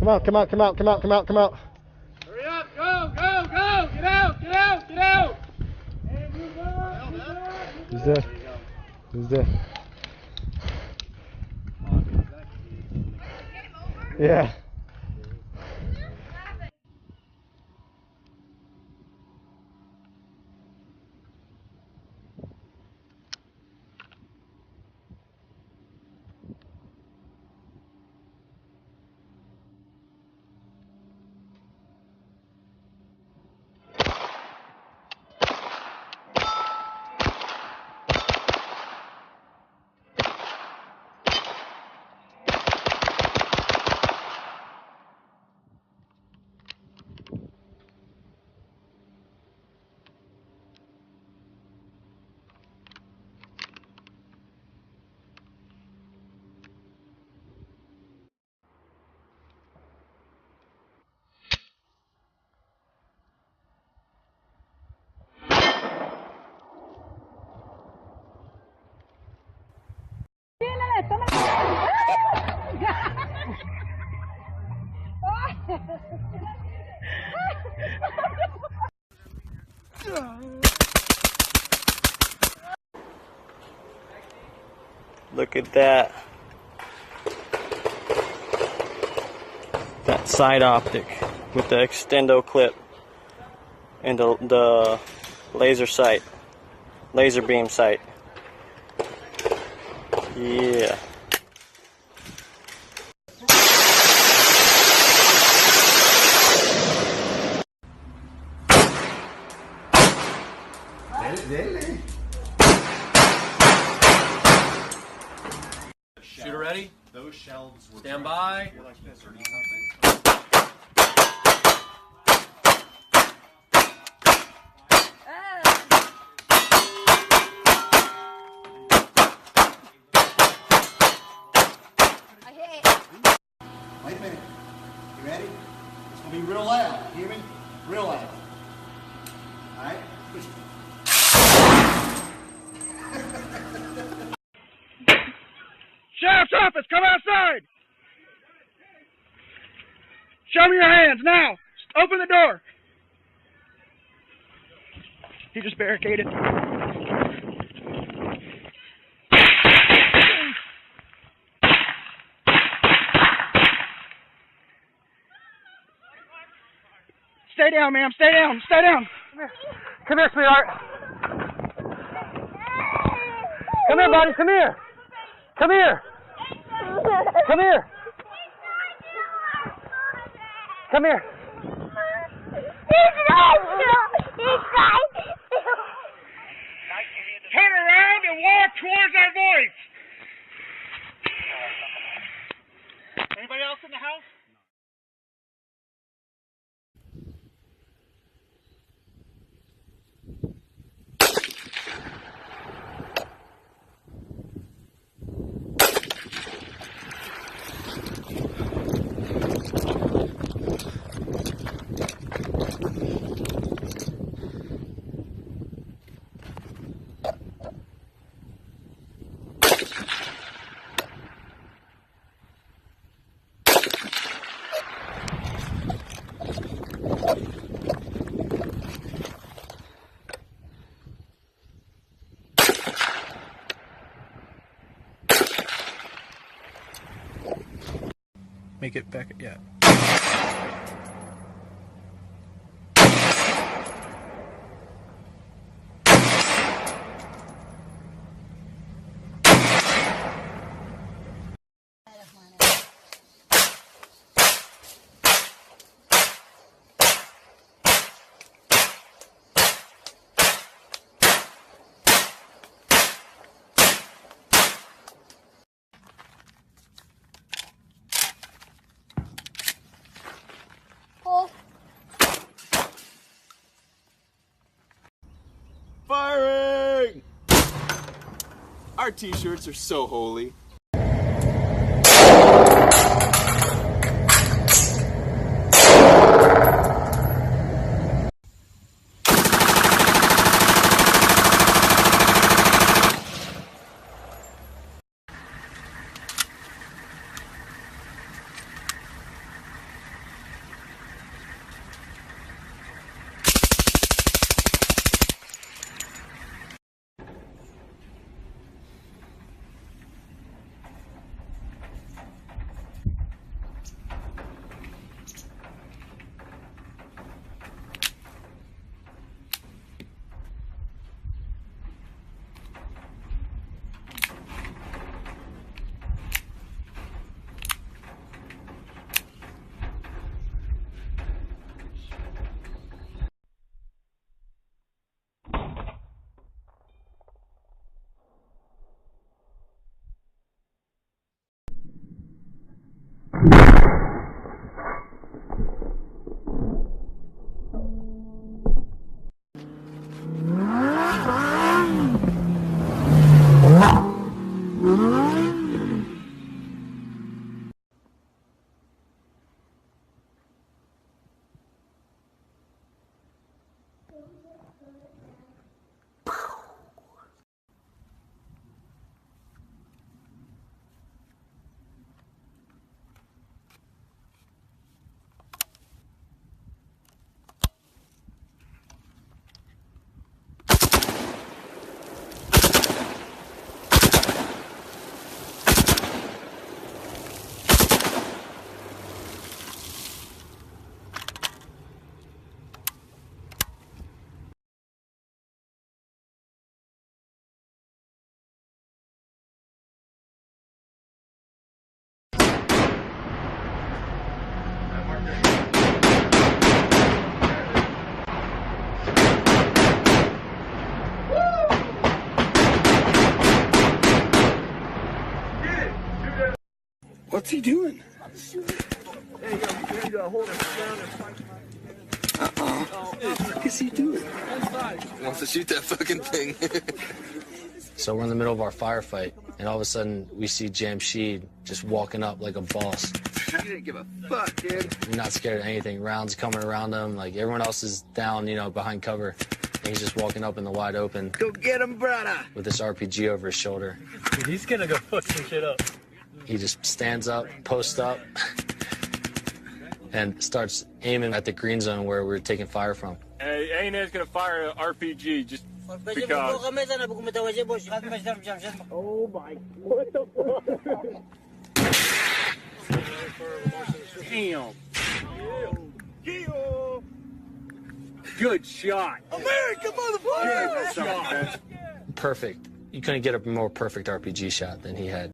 Come out, come out, come out, come out, come out, come out. Hurry up, go, go, go! Get out, get out, get out! And move up, move up, Who's there? Who's there? Yeah. Look at that. That side optic with the extendo clip and the laser sight, laser beam sight. Yeah. Shooter ready? Those shelves were stand by. Like this, or wait a minute. You ready? It's gonna be real loud. You hear me? Real loud. Alright? Sheriff's office, come outside! Show me your hands, now! Open the door! He just barricaded. Stay down, ma'am, stay down, stay down! Come here, sweetheart! Come here, buddy, come here! Come here! Come here! Come here! Turn around and walk towards our voice! Anybody else in the house? Make it back, yeah. firing! Our t-shirts are so holy. What's he doing? What is he doing? He wants to shoot that fucking thing. So we're in the middle of our firefight, and all of a sudden we see Jamshid just walking up like a boss. You didn't give a fuck, dude. Not scared of anything. Rounds coming around him, like everyone else is down, you know, behind cover. And he's just walking up in the wide open Go get him, brother. with this RPG over his shoulder. Dude, he's gonna go fuck some shit up. He just stands up, posts up, and starts aiming at the green zone where we're taking fire from. Hey, A&N's gonna fire an RPG just because. Oh my, what the fuck? Damn. Good shot. America, motherfucker! Good shot. Perfect. You couldn't get a more perfect RPG shot than he had.